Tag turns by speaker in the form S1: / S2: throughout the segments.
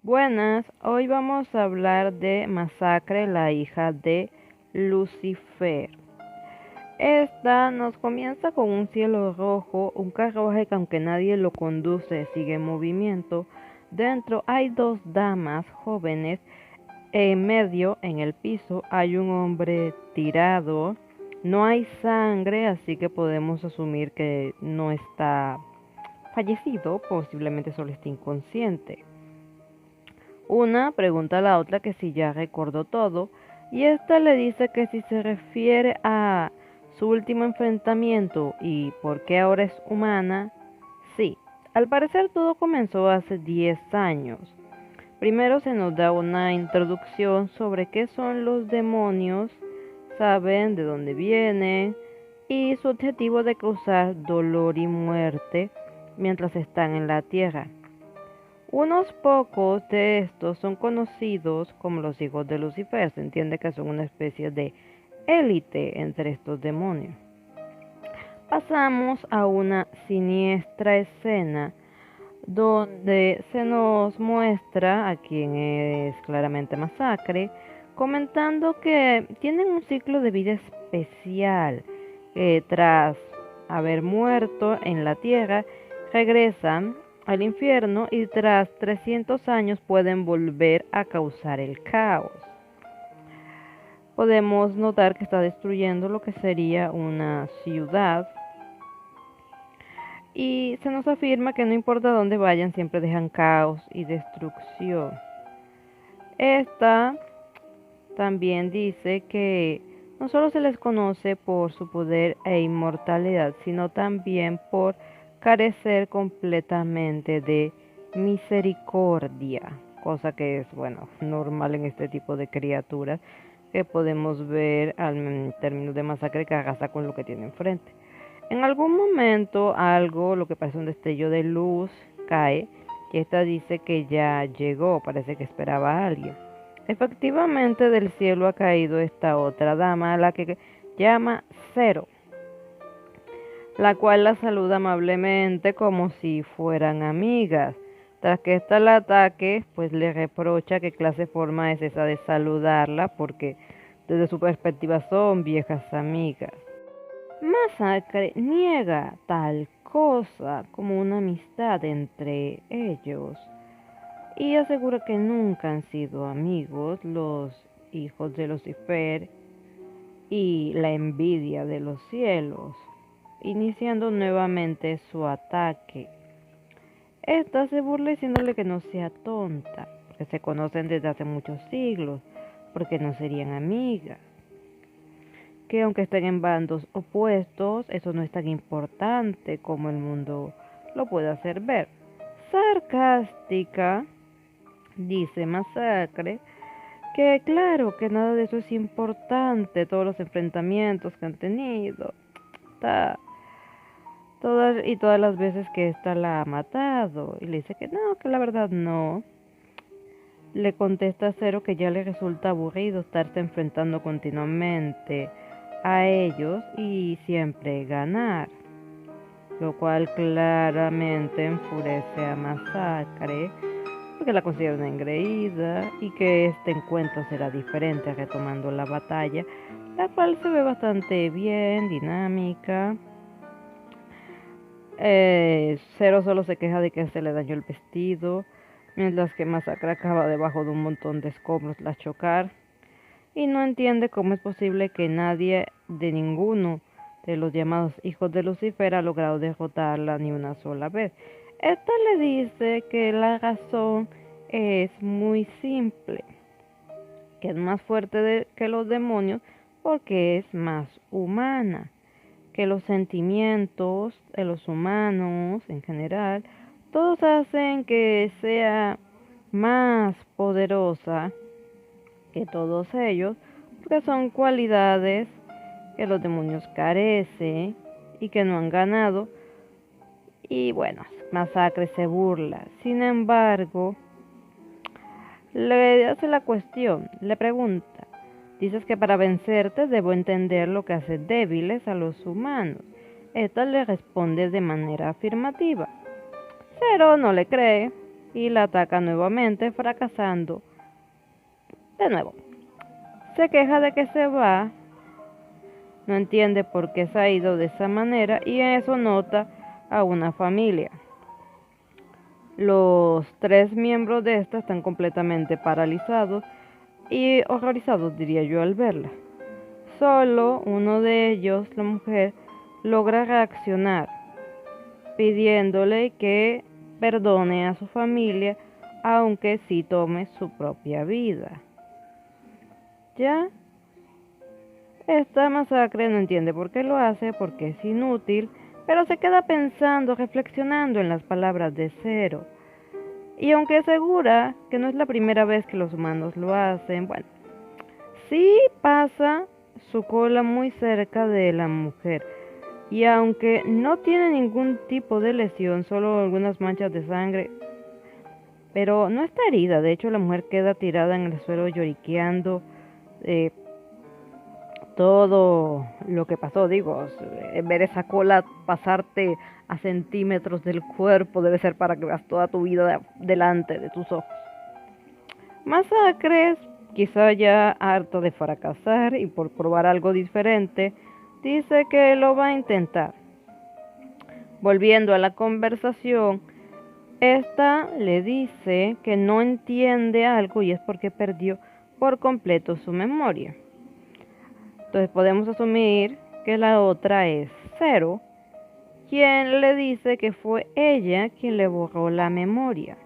S1: Buenas, hoy vamos a hablar de Masacre, la hija de Lucifer. Esta nos comienza con un cielo rojo, un carruaje que aunque nadie lo conduce sigue en movimiento. Dentro hay dos damas jóvenes, en medio, en el piso, hay un hombre tirado. No hay sangre, así que podemos asumir que no está fallecido, posiblemente solo esté inconsciente. Una pregunta a la otra que si ya recordó todo, y esta le dice que si se refiere a su último enfrentamiento y por qué ahora es humana, sí. Al parecer todo comenzó hace 10 años. Primero se nos da una introducción sobre qué son los demonios, saben de dónde vienen y su objetivo de causar dolor y muerte mientras están en la tierra. Unos pocos de estos son conocidos como los hijos de Lucifer. Se entiende que son una especie de élite entre estos demonios. Pasamos a una siniestra escena donde se nos muestra a quien es claramente Masacre, comentando que tienen un ciclo de vida especial. Tras haber muerto en la tierra, regresan al infierno y tras 300 años pueden volver a causar el caos. Podemos notar que está destruyendo lo que sería una ciudad y se nos afirma que no importa dónde vayan, siempre dejan caos y destrucción. Esta también dice que no solo se les conoce por su poder e inmortalidad, sino también por carecer completamente de misericordia, cosa que es, normal en este tipo de criaturas que podemos ver en términos de masacre que arrasa con lo que tiene enfrente. En algún momento lo que parece un destello de luz, cae y esta dice que ya llegó, parece que esperaba a alguien. Efectivamente del cielo ha caído esta otra dama, a la que llama Cero, la cual la saluda amablemente como si fueran amigas. Tras que ésta la ataque, pues le reprocha qué clase de forma es esa de saludarla, porque desde su perspectiva son viejas amigas. Masacre niega tal cosa como una amistad entre ellos y asegura que nunca han sido amigos los hijos de Lucifer y la envidia de los cielos, iniciando nuevamente su ataque. Esta se burla diciéndole que no sea tonta, porque se conocen desde hace muchos siglos, porque no serían amigas, que aunque estén en bandos opuestos, eso no es tan importante como el mundo lo puede hacer ver. Sarcástica, dice Masacre, que claro que nada de eso es importante, todos los enfrentamientos que han tenido, todas las veces que ésta la ha matado, y le dice que no, que la verdad no. Le contesta a Cero que ya le resulta aburrido estarse enfrentando continuamente a ellos y siempre ganar, lo cual claramente enfurece a Masacre, porque la considera una engreída y que este encuentro será diferente retomando la batalla, la cual se ve bastante bien, dinámica. Cero solo se queja de que se le dañó el vestido, mientras que Masacre acaba debajo de un montón de escombros la chocar y no entiende cómo es posible que nadie de ninguno de los llamados hijos de Lucifer ha logrado derrotarla ni una sola vez. Esta le dice que la razón es muy simple, que es más fuerte que los demonios porque es más humana, que los sentimientos de los humanos en general, todos hacen que sea más poderosa que todos ellos, porque son cualidades que los demonios carecen y que no han ganado. Y bueno, Masacre se burla. Sin embargo, le hace la cuestión, le pregunta, dices que para vencerte debo entender lo que hace débiles a los humanos. Esta le responde de manera afirmativa. Cero no le cree y la ataca nuevamente, fracasando de nuevo. Se queja de que se va, no entiende por qué se ha ido de esa manera y eso nota a una familia. Los 3 miembros de esta están completamente paralizados y horrorizados, diría yo, al verla. Solo uno de ellos, la mujer, logra reaccionar, pidiéndole que perdone a su familia, aunque sí tome su propia vida. ¿Ya? Esta masacre no entiende por qué lo hace, porque es inútil, pero se queda pensando, reflexionando en las palabras de Zero. Y aunque asegura que no es la primera vez que los humanos lo hacen, bueno, sí pasa su cola muy cerca de la mujer. Y aunque no tiene ningún tipo de lesión, solo algunas manchas de sangre, pero no está herida. De hecho, la mujer queda tirada en el suelo lloriqueando. Todo lo que pasó, digo, ver esa cola pasarte a centímetros del cuerpo debe ser para que veas toda tu vida delante de tus ojos. Masacres, quizá ya harto de fracasar y por probar algo diferente, dice que lo va a intentar. Volviendo a la conversación, esta le dice que no entiende algo y es porque perdió por completo su memoria. Entonces podemos asumir que la otra es Zero, quien le dice que fue ella quien le borró la memoria.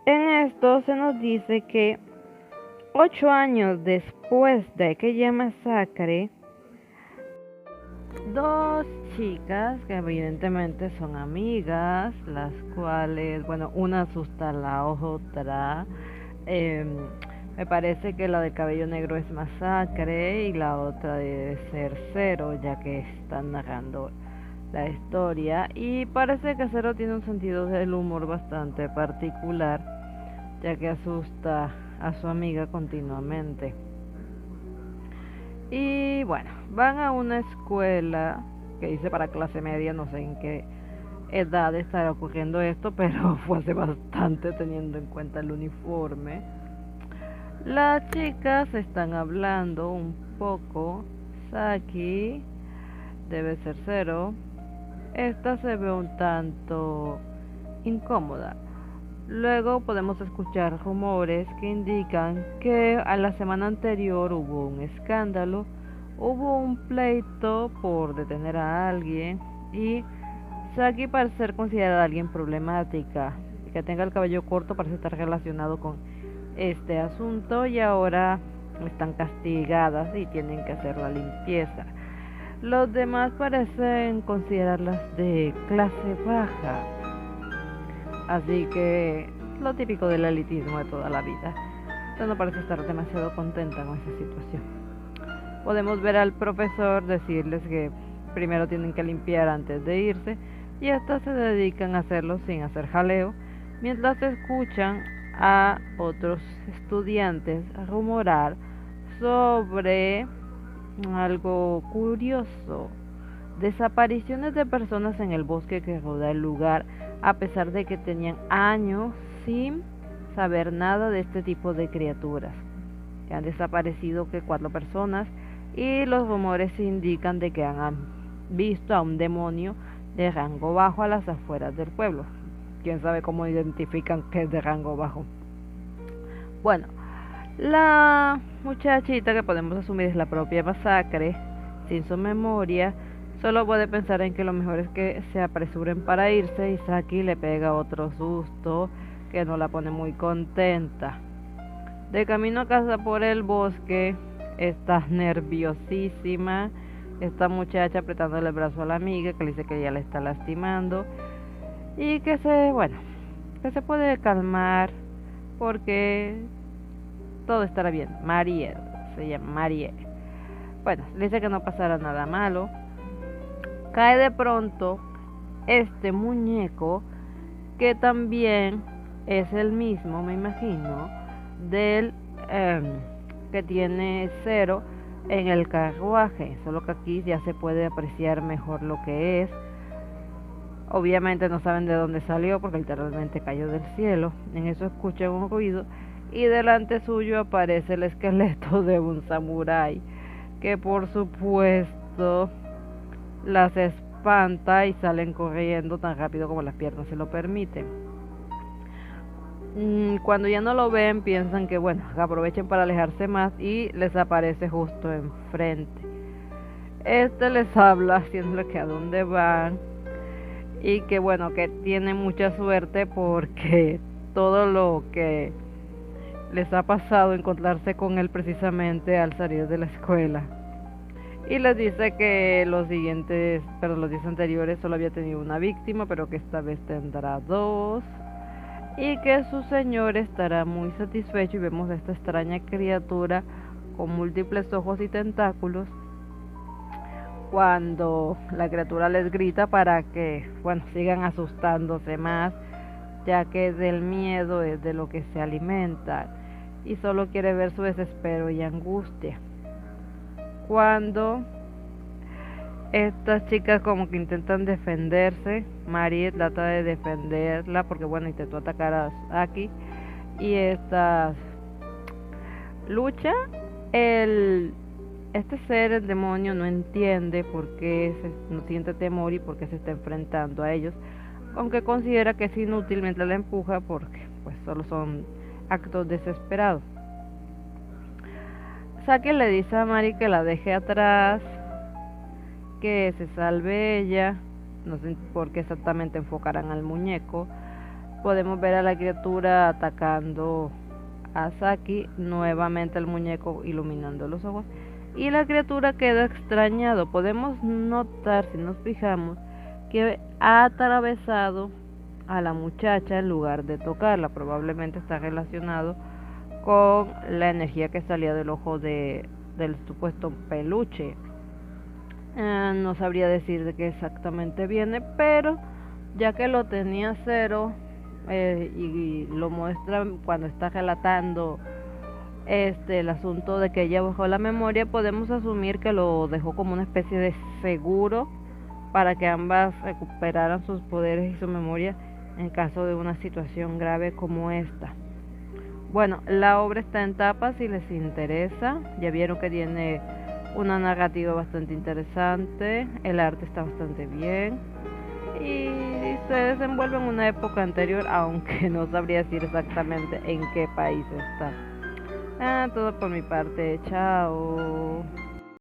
S1: En esto se nos dice que 8 años después de aquella masacre, 2 chicas que evidentemente son amigas, las cuales, bueno, una asusta a la otra. Me parece que la de cabello negro es Masacre y la otra debe ser Zero, ya que están narrando la historia. Y parece que Zero tiene un sentido del humor bastante particular, ya que asusta a su amiga continuamente. Y bueno, van a una escuela que dice para clase media, no sé en qué edad estará ocurriendo esto, pero fue hace bastante teniendo en cuenta el uniforme. Las chicas están hablando un poco. Saki debe ser Zero. Esta se ve un tanto incómoda. Luego podemos escuchar rumores que indican que a la semana anterior hubo un escándalo, hubo un pleito por detener a alguien y Saki parece ser considerada alguien problemática. Que tenga el cabello corto parece estar relacionado con este asunto y ahora están castigadas y tienen que hacer la limpieza. Los demás parecen considerarlas de clase baja, así que lo típico del elitismo de toda la vida. Yo no parece estar demasiado contenta con esa situación. Podemos ver al profesor decirles que primero tienen que limpiar antes de irse y estas se dedican a hacerlo sin hacer jaleo, mientras escuchan a otros estudiantes rumorar sobre algo curioso: desapariciones de personas en el bosque que rodea el lugar, a pesar de que tenían años sin saber nada de este tipo de criaturas. Que han desaparecido 4 personas y los rumores indican de que han visto a un demonio de rango bajo a las afueras del pueblo. Quién sabe cómo identifican que es de rango bajo. Bueno, la muchachita, que podemos asumir es la propia Masacre, sin su memoria, solo puede pensar en que lo mejor es que se apresuren para irse y Saki le pega otro susto que no la pone muy contenta. De camino a casa por el bosque, está nerviosísima esta muchacha apretándole el brazo a la amiga que le dice que ella le está lastimando y que se puede calmar porque todo estará bien. Mariel, se llama Mariel. Bueno, le dice que no pasará nada malo. Cae de pronto este muñeco que también es el mismo, me imagino, del que tiene Zero en el carruaje, solo que aquí ya se puede apreciar mejor lo que es. Obviamente no saben de dónde salió porque literalmente cayó del cielo. En eso escuchan un ruido y delante suyo aparece el esqueleto de un samurái que por supuesto las espanta y salen corriendo tan rápido como las piernas se lo permiten. Cuando ya no lo ven, piensan que bueno, aprovechen para alejarse más y les aparece justo enfrente. Este les habla haciéndole que a dónde van y que bueno, que tienen mucha suerte porque todo lo que les ha pasado encontrarse con él precisamente al salir de la escuela. Y les dice que los días anteriores solo había tenido una víctima, pero que esta vez tendrá dos. Y que su señor estará muy satisfecho y vemos a esta extraña criatura con múltiples ojos y tentáculos cuando la criatura les grita para que, bueno, sigan asustándose más, ya que del miedo es de lo que se alimenta y solo quiere ver su desespero y angustia. Cuando estas chicas como que intentan defenderse, Marie trata de defenderla porque bueno, intentó atacar a Saki y esta lucha. Este ser, el demonio, no entiende por qué no siente temor y por qué se está enfrentando a ellos, aunque considera que es inútil mientras la empuja porque pues solo son actos desesperados. Saki le dice a Mari que la deje atrás, que se salve ella. No sé por qué exactamente enfocarán al muñeco. Podemos ver a la criatura atacando a Saki, nuevamente el muñeco iluminando los ojos y la criatura queda extrañado. Podemos notar, si nos fijamos, que ha atravesado a la muchacha en lugar de tocarla. Probablemente está relacionado con la energía que salía del ojo del supuesto peluche. No sabría decir de qué exactamente viene, pero ya que lo tenía Cero y lo muestra cuando está relatando el asunto de que ella bajó la memoria, podemos asumir que lo dejó como una especie de seguro para que ambas recuperaran sus poderes y su memoria en caso de una situación grave como esta. Bueno, la obra está en tapas si les interesa. Ya vieron que tiene una narrativa bastante interesante, el arte está bastante bien y se desenvuelve en una época anterior, aunque no sabría decir exactamente en qué país está. Todo por mi parte, chao.